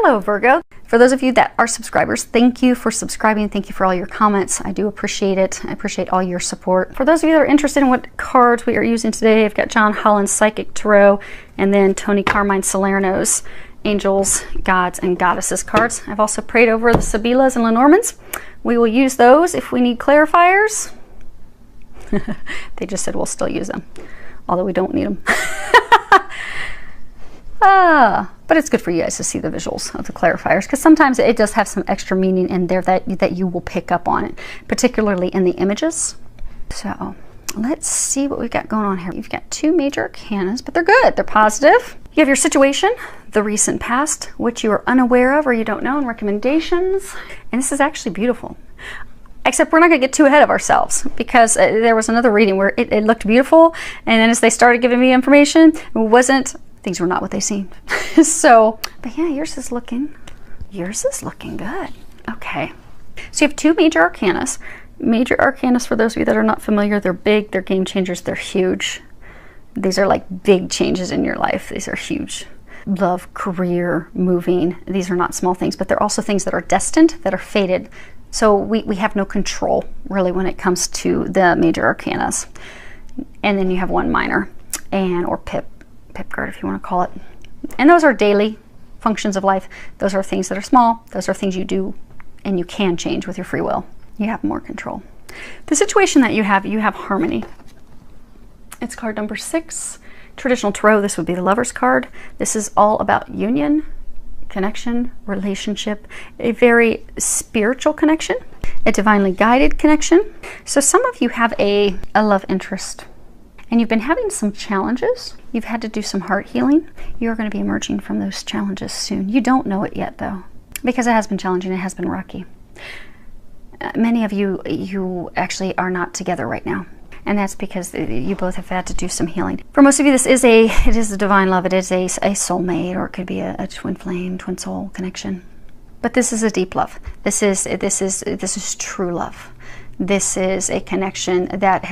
Hello, Virgo. For those of you that are subscribers, thank you for subscribing. Thank you for all your comments. I do appreciate it. I appreciate all your support. For those of you that are interested in what cards we are using today, I've got John Holland's Psychic Tarot and then Tony Carmine Salerno's Angels, Gods, and Goddesses cards. I've also prayed over the Sibilas and Lenormands. We will use those if we need clarifiers. They just said we'll still use them, although we don't need them. But it's good for you guys to see the visuals of the clarifiers, because sometimes it does have some extra meaning in there that you will pick up on it, particularly in the images. So let's see what we've got going on here. You've got two major arcanas, but they're good. They're positive. You have your situation, the recent past, which you are unaware of or you don't know, and recommendations. And this is actually beautiful. Except we're not going to get too ahead of ourselves, because there was another reading where it looked beautiful, and then as they started giving me information, things were not what they seemed. So, but yeah, yours is looking good. Okay. So you have two major arcanas. Major arcanas, for those of you that are not familiar, they're big, they're game changers, they're huge. These are like big changes in your life. These are huge. Love, career, moving. These are not small things, but they're also things that are destined, that are fated. So we have no control, really, when it comes to the major arcanas. And then you have one minor, or pip card, if you want to call it. And those are daily functions of life. Those are things that are small. Those are things you do and you can change with your free will. You have more control. The situation that you have harmony. It's card number 6. Traditional tarot, this would be the Lover's card. This is all about union, connection, relationship, a very spiritual connection, a divinely guided connection. So some of you have a love interest, and you've been having some challenges. You've had to do some heart healing. You're going to be emerging from those challenges soon. You don't know it yet, though, because it has been challenging. It has been rocky. Many of you actually are not together right now, and that's because you both have had to do some healing. For most of you, it is a divine love. It is a soulmate, or it could be a twin flame, twin soul connection. But this is a deep love. This is true love. This is a connection that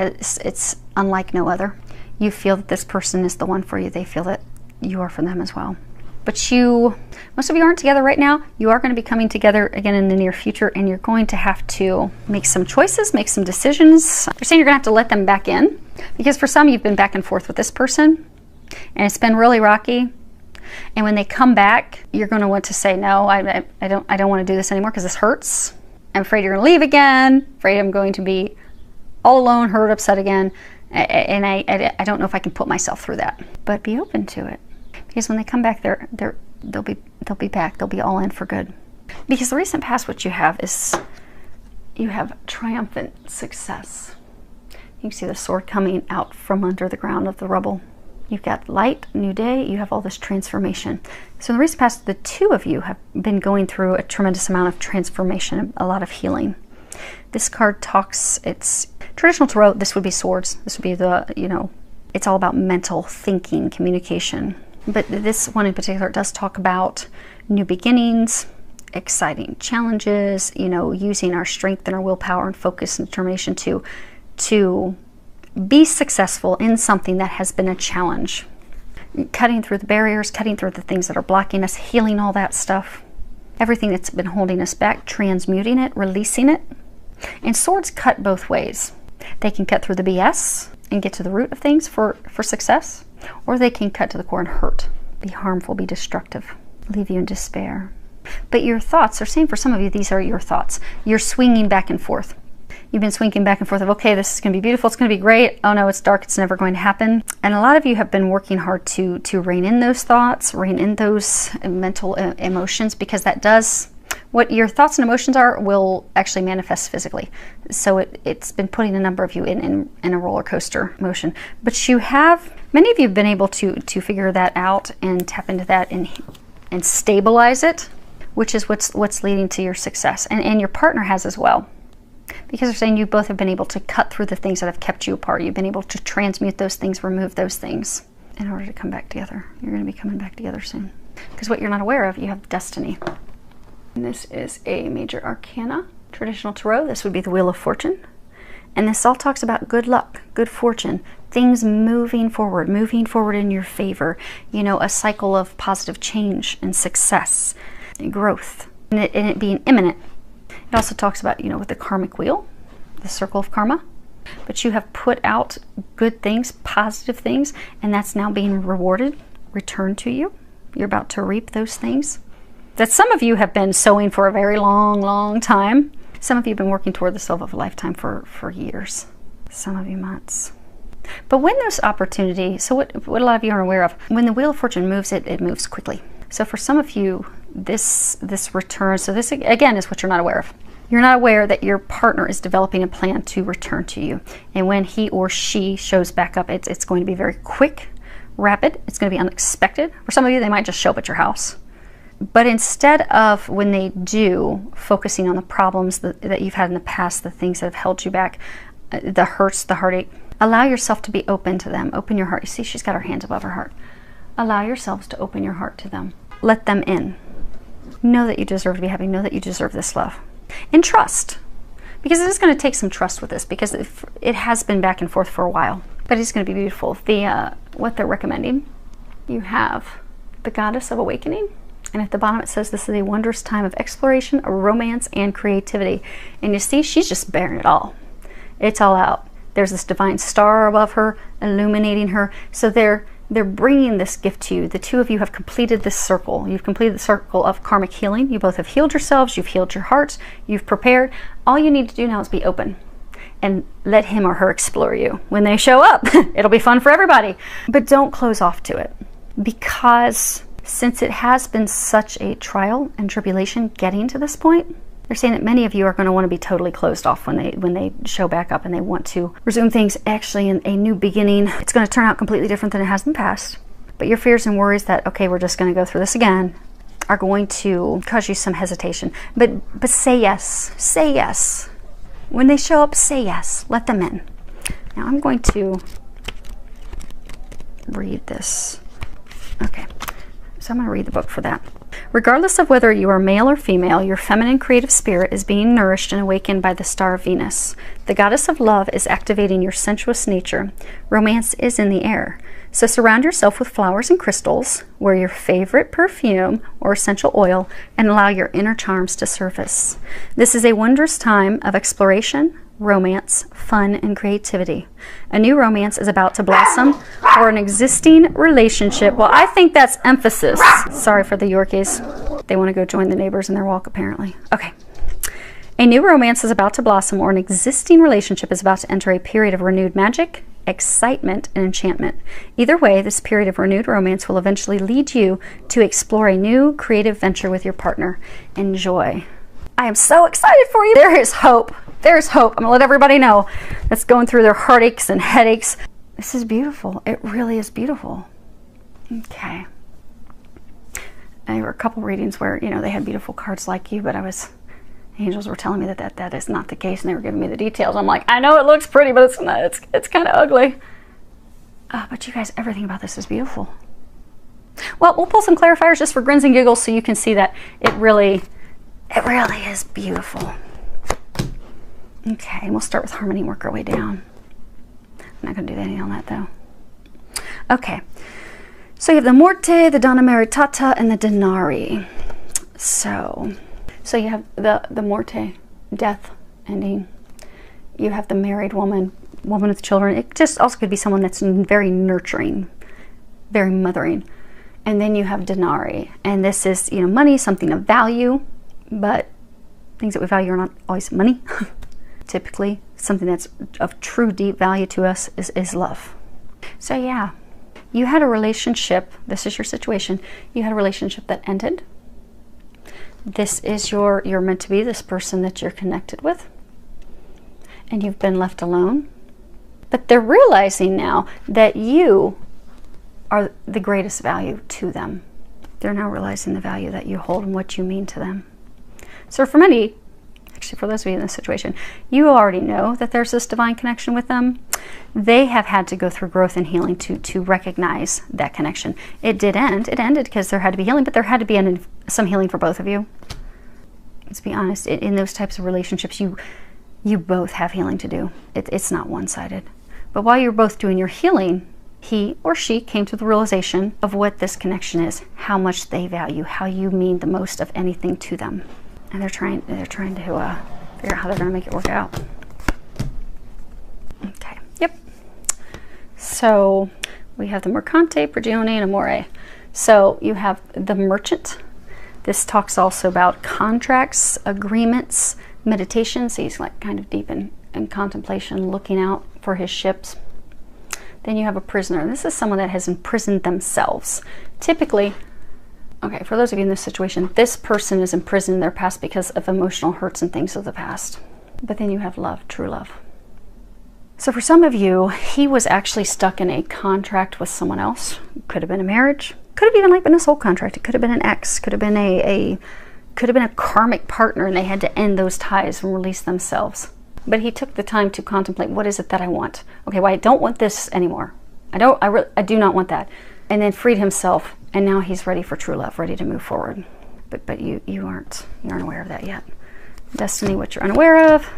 it's unlike no other. You feel that this person is the one for you. They feel that you are for them as well. But most of you aren't together right now. You are going to be coming together again in the near future, and you're going to have to make some choices, make some decisions. They're saying you're going to have to let them back in, because for some, you've been back and forth with this person, and it's been really rocky. And when they come back, you're going to want to say, no, I don't want to do this anymore, because this hurts. I'm afraid you're going to leave again. Afraid I'm going to be all alone, hurt, upset again. And I don't know if I can put myself through that. But be open to it, because when they come back, they'll be back. They'll be all in for good. Because the recent past, what you have is you have triumphant success. You can see the sword coming out from under the ground of the rubble. You've got light, new day. You have all this transformation. So in the recent past, the two of you have been going through a tremendous amount of transformation, a lot of healing. This card talks, it's traditional tarot. This would be swords. This would be it's all about mental thinking, communication. But this one in particular does talk about new beginnings, exciting challenges, using our strength and our willpower and focus and determination to be successful in something that has been a challenge. Cutting through the barriers, cutting through the things that are blocking us, healing all that stuff. Everything that's been holding us back, transmuting it, releasing it. And swords cut both ways. They can cut through the BS and get to the root of things for success, or they can cut to the core and hurt, be harmful, be destructive, leave you in despair. But your thoughts are saying, for some of you, these are your thoughts. You're swinging back and forth. You've been swinging back and forth of, okay, this is going to be beautiful, it's going to be great. Oh no, it's dark, it's never going to happen. And a lot of you have been working hard to rein in those thoughts, rein in those mental emotions, because that does, what your thoughts and emotions are will actually manifest physically. So it's been putting a number of you in a roller coaster motion. But many of you have been able to figure that out and tap into that and stabilize it, which is what's leading to your success. And your partner has as well. Because they're saying you both have been able to cut through the things that have kept you apart. You've been able to transmute those things, remove those things in order to come back together. You're going to be coming back together soon. Because what you're not aware of, you have destiny. And this is a major arcana. Traditional tarot, this would be the Wheel of Fortune. And this all talks about good luck, good fortune, things moving forward in your favor. A cycle of positive change and success. growth, and it being imminent. It also talks about, you know, with the karmic wheel, the circle of karma. But you have put out good things, positive things, and that's now being rewarded, returned to you. You're about to reap those things that some of you have been sowing for a very long time. Some of you have been working toward the love of a lifetime for years. Some of you months. But when this opportunity, so what a lot of you are aware of, when the Wheel of Fortune moves, it moves quickly. So for some of you, this return, so this again is what you're not aware of. You're not aware that your partner is developing a plan to return to you. And when he or she shows back up, it's going to be very quick, rapid. It's going to be unexpected. For some of you, they might just show up at your house. But instead of, when they do, focusing on the problems that you've had in the past, the things that have held you back, the hurts, the heartache, allow yourself to be open to them. Open your heart. You see, she's got her hands above her heart. Allow yourselves to open your heart to them. Let them in. Know that you deserve to be happy. Know that you deserve this love. And trust, because it is going to take some trust with this, because it has been back and forth for a while, but it's going to be beautiful. What they're recommending, you have the Goddess of Awakening, and at the bottom it says this is a wondrous time of exploration, romance, and creativity. And you see, she's just bearing it all. It's all out. There's this divine star above her, illuminating her. So they're bringing this gift to you. The two of you have completed this circle. You've completed the circle of karmic healing. You both have healed yourselves. You've healed your hearts. You've prepared. All you need to do now is be open and let him or her explore you. When they show up, it'll be fun for everybody. But don't close off to it, because since it has been such a trial and tribulation getting to this point, they're saying that many of you are going to want to be totally closed off when they show back up and they want to resume things actually in a new beginning. It's going to turn out completely different than it has in the past. But your fears and worries that, okay, we're just going to go through this again, are going to cause you some hesitation. But say yes. Say yes. When they show up, say yes. Let them in. Now I'm going to read this. Okay. So I'm going to read the book for that. Regardless of whether you are male or female, your feminine creative spirit is being nourished and awakened by the star of Venus. The goddess of love is activating your sensuous nature. Romance is in the air. So surround yourself with flowers and crystals, wear your favorite perfume or essential oil, and allow your inner charms to surface. This is a wondrous time of exploration, romance, fun, and creativity. A new romance is about to blossom, or an existing relationship. Well, I think that's emphasis. Sorry for the Yorkies. They want to go join the neighbors in their walk, apparently. Okay. A new romance is about to blossom, or an existing relationship is about to enter a period of renewed magic, excitement, and enchantment. Either way, this period of renewed romance will eventually lead you to explore a new creative venture with your partner. Enjoy. I am so excited for you. There is hope. There's hope. I'm going to let everybody know that's going through their heartaches and headaches. This is beautiful. It really is beautiful. Okay. And there were a couple readings where, you know, they had beautiful cards like you, but angels were telling me that is not the case, and they were giving me the details. I'm like, I know it looks pretty, but it's not. It's kind of ugly. But you guys, everything about this is beautiful. Well, we'll pull some clarifiers just for grins and giggles so you can see that it really is beautiful. Okay, and we'll start with harmony and work our way down. I'm not going to do anything on that, though. Okay, so you have the Morte, the Donna Maritata, and the Denari. So you have the Morte, death, ending. You have the married woman with children. It just also could be someone that's very nurturing, very mothering. And then you have Denari, and this is, you know, money, something of value, but things that we value are not always money. Typically, something that's of true deep value to us is love. So yeah, you had a relationship. This is your situation. You had a relationship that ended. This is you're meant to be this person that you're connected with, and you've been left alone. But they're realizing now that you are the greatest value to them. They're now realizing the value that you hold and what you mean to them. So for many, actually for those of you in this situation, you already know that there's this divine connection with them. They have had to go through growth and healing to recognize that connection. It did end. It ended because there had to be healing, but there had to be some healing for both of you. Let's be honest, in those types of relationships, you both have healing to do. It's not one-sided. But while you're both doing your healing, he or she came to the realization of what this connection is, how much they value, how you mean the most of anything to them. And they're trying to figure out how they're going to make it work out. Okay, yep. So we have the Mercante, Prigione, and Amore. So you have the Merchant. This talks also about contracts, agreements, meditation. So he's like kind of deep in contemplation, looking out for his ships. Then you have a Prisoner. This is someone that has imprisoned themselves. Typically, okay, for those of you in this situation, this person is imprisoned in their past because of emotional hurts and things of the past. But then you have love, true love. So for some of you, he was actually stuck in a contract with someone else. Could have been a marriage. Could have even like been a soul contract. It could have been an ex. Could have been a karmic partner, and they had to end those ties and release themselves. But he took the time to contemplate, what is it that I want? Okay, well, I don't want this anymore. I do not want that. And then freed himself, and now he's ready for true love, ready to move forward. But you aren't aware of that yet. Destiny, what you're unaware of.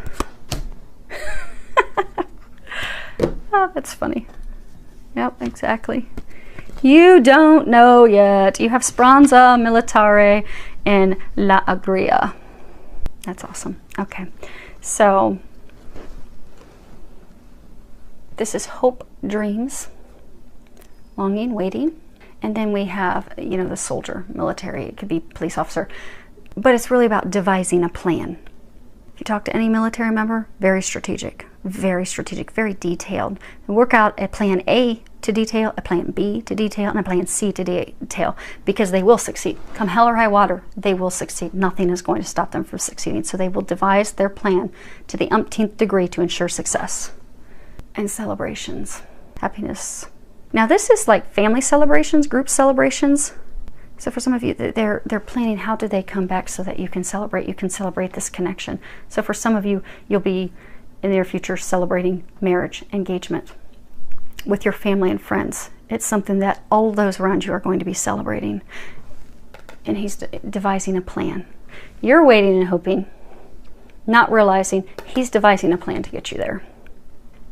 Oh, that's funny. Yep, exactly. You don't know yet. You have Speranza, Militare, and La Agria. That's awesome. Okay, so this is hope, dreams, longing, waiting. And then we have, you know, the soldier, military. It could be police officer. But it's really about devising a plan. If you talk to any military member, very strategic, very detailed. They work out a plan A to detail, a plan B to detail, and a plan C to detail, because they will succeed. Come hell or high water, they will succeed. Nothing is going to stop them from succeeding. So they will devise their plan to the umpteenth degree to ensure success. And celebrations, happiness. Now this is like family celebrations, group celebrations. So for some of you, they're planning how do they come back so that you can celebrate this connection. So for some of you, you'll be in the near future celebrating marriage, engagement with your family and friends. It's something that all those around you are going to be celebrating. And he's devising a plan. You're waiting and hoping, not realizing he's devising a plan to get you there.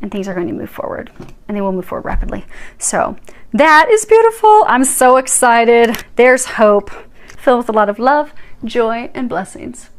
And things are going to move forward, and they will move forward rapidly. So that is beautiful. I'm so excited. There's hope, filled with a lot of love, joy, and blessings.